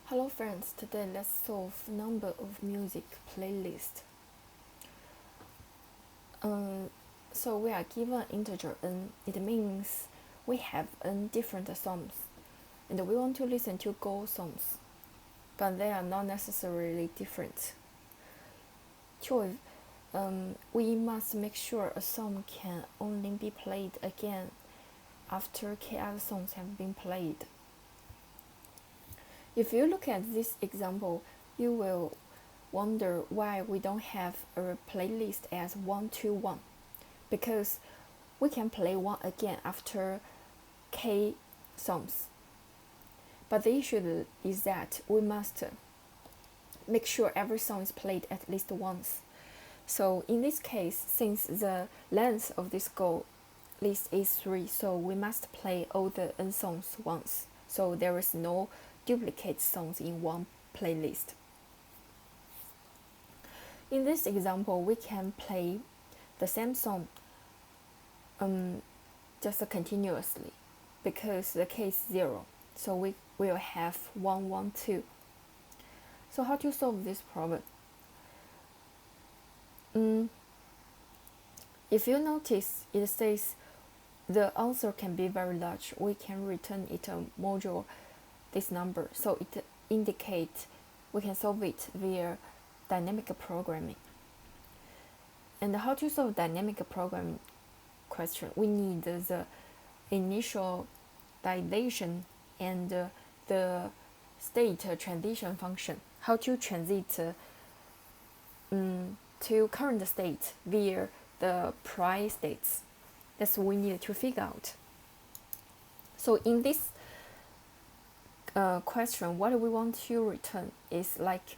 Hello friends, today let's solve number of music playlist. Um, so we are given integer n. It means we have n different songs, and we want to listen to Go songs, but they are not necessarily different. We must make sure a song can only be played again after k other songs have been played. If you look at this example, you will wonder why we don't have a playlist as 1-to-1, because we can play one again after k songs. But the issue is that we must make sure every song is played at least once. So in this case, since the length of this Go list is 3, so we must play all the n songs once. So there is no duplicate songs in one playlist. In this example, we can play the same song just continuously because the k is 0. So we will have 1, 1, 2. So how to solve this problem? If you notice, it says the answer can be very large. We can return it a module this number, so it indicates we can solve it via dynamic programming. And how to solve dynamic programming question? We need the initialization and the state transition function. How to transit to current state via the prior states. That's what we need to figure out. So in this question, what we want to return is like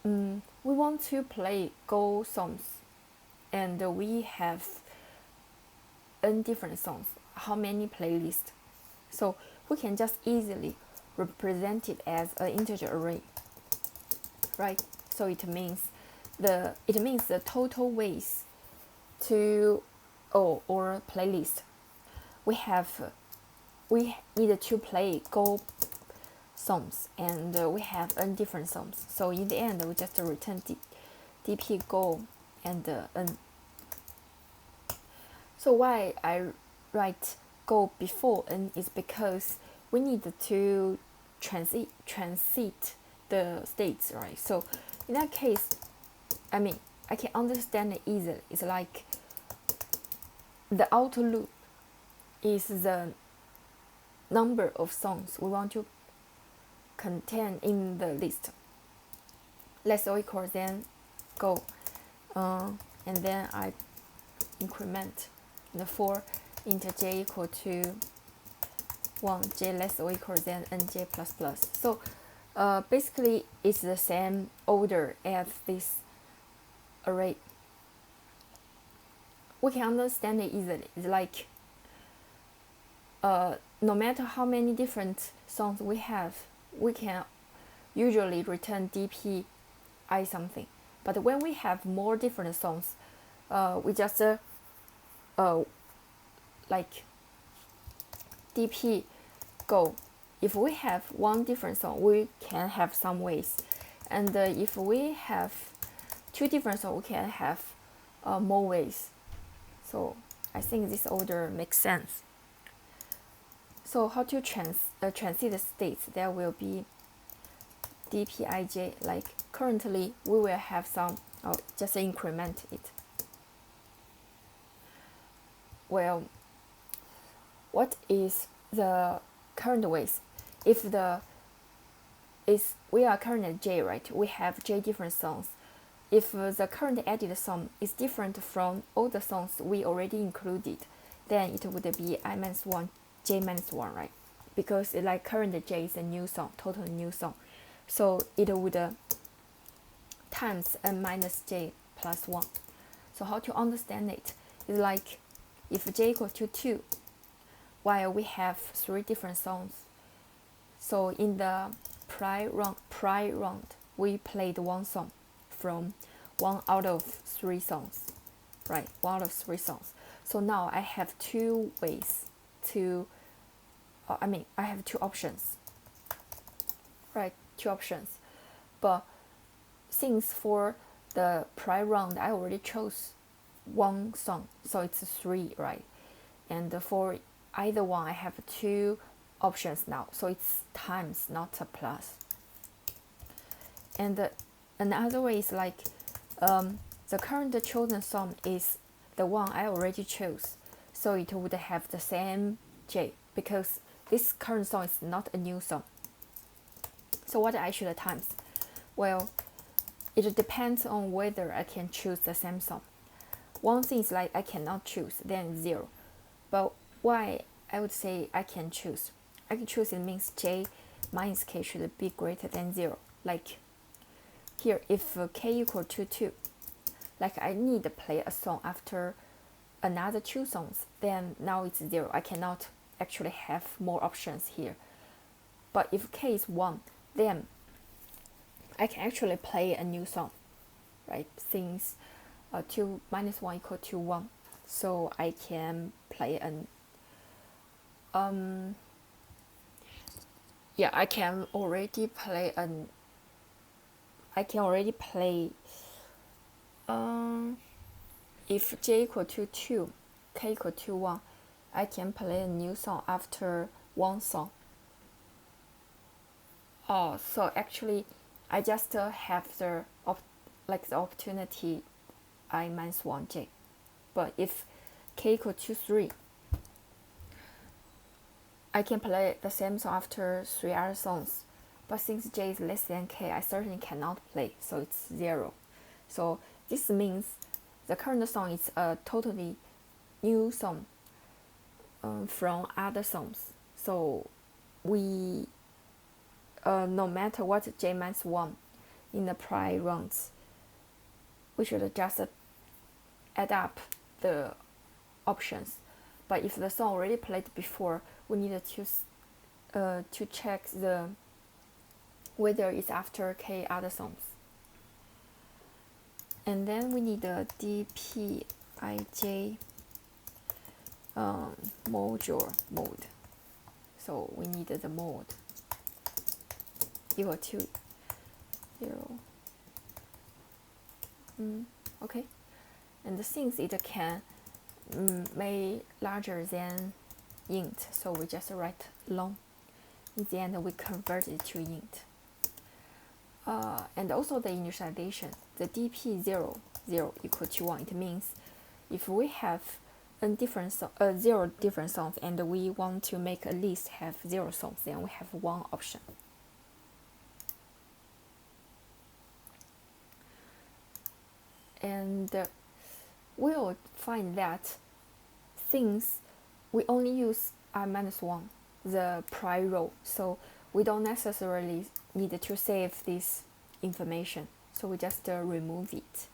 we want to play Go songs, and we have n different songs. How many playlists? So we can just easily represent it as an integer array, right? So it means the total ways to or playlist we need to play Go songs, and we have n different songs. So in the end, we just return dp Go and n. So why I write Go before n is because we need to transit the states, right? So in that case, I can understand it easily. It's like the outer loop is the number of songs we want to contain in the list. Less or equal than Go, and then I increment the for int j equal to 1, j less or equal than nj plus plus. So basically it's the same order as this array. We can understand it easily. It's like no matter how many different songs we have, we can usually return dp I something. But when we have more different songs, we just like dp Go. If we have one different song, we can have some ways, and if we have two different songs, we can have more ways. So I think this order makes sense. So how to transit the states? There will be dpij. Like currently we will have some. Just increment it. Well, what is the current ways? If we are current at j, right? We have j different songs. If the current added song is different from all the songs we already included, then it would be I-1, j-1, right? Because like current j is a new song, total new song. So it would times n minus j plus 1. So how to understand it is like if j equals to 2, while we have 3 different songs. So in the prior round, we played one song from 1 out of 3 songs, right? 1 out of 3 songs. So now I have 2 ways to, I have 2 options. right? 2 options. But since for the prior round I already chose 1 song, so it's 3, right? And for either one I have 2 options now, so it's times, not a plus. And another way is like the current chosen song is the one I already chose, so it would have the same J, because this current song is not a new song. So what I should times? Well, it depends on whether I can choose the same song. One thing is like I cannot choose, then 0. But why I would say I can choose? I can choose, it means J minus K should be greater than 0. Like here, if K equal to 2, like I need to play a song after another 2 songs, then now it's 0. I cannot actually have more options here. But if K is 1, then I can actually play a new song, right? Since 2 minus 1 equal to 1, so I can play an I can already play if J equal to 2, K equal to 1, I can play a new song after 1 song. So actually I just have the opportunity I minus 1 J. But if K equal to 3, I can play the same song after 3 other songs. But since J is less than K, I certainly cannot play, so it's 0. So this means the current song is a totally new song from other songs. So we, no matter what J minus 1 in the prior rounds, we should just add up the options. But if the song already played before, we need to check whether it's after K other songs. And then we need the dpij module mode. So we need the mode equal to 0. Okay. And since it can make larger than int, so we just write long. In the end, we convert it to int. And also the initialization, the dp0 equal to 1. It means if we have 0 different songs and we want to make a list have 0 songs, then we have 1 option. And we'll find that since we only use I-1, the prior row, so we don't necessarily need to save this information, so we just remove it.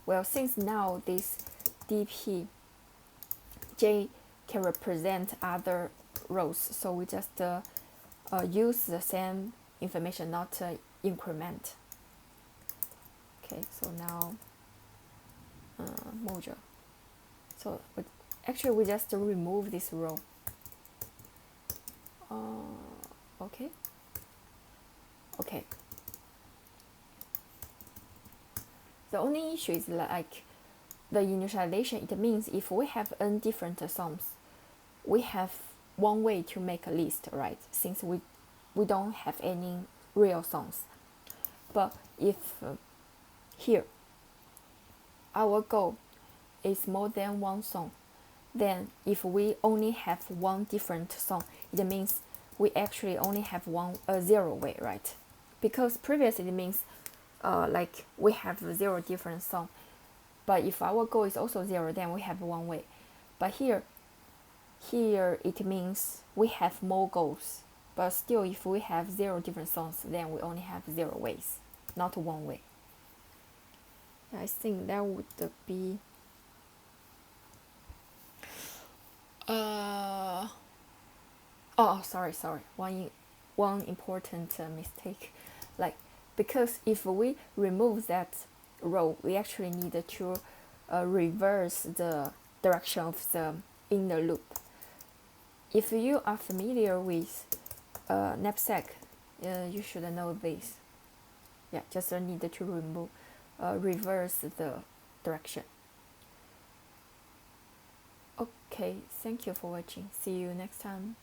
Well, since now this dp j can represent other rows, so we just use the same information, not increment. Okay, so now module. So actually we just remove this row. Okay. The only issue is like the initialization. It means if we have n different songs, we have one way to make a list, right? Since we don't have any real songs. But if here our goal is more than 1 song, then if we only have 1 different song, it means we actually only have 0 way, right? Because previously it means like we have 0 different song, but if our goal is also 0, then we have 1 way. But here it means we have more goals, but still if we have 0 different songs, then we only have 0 ways, not 1 way. I think that would be sorry, one important mistake, like because if we remove that row, we actually need to reverse the direction of the inner loop. if you are familiar with knapsack, you should know this. Yeah, just need to reverse the direction. Okay, thank you for watching. See you next time.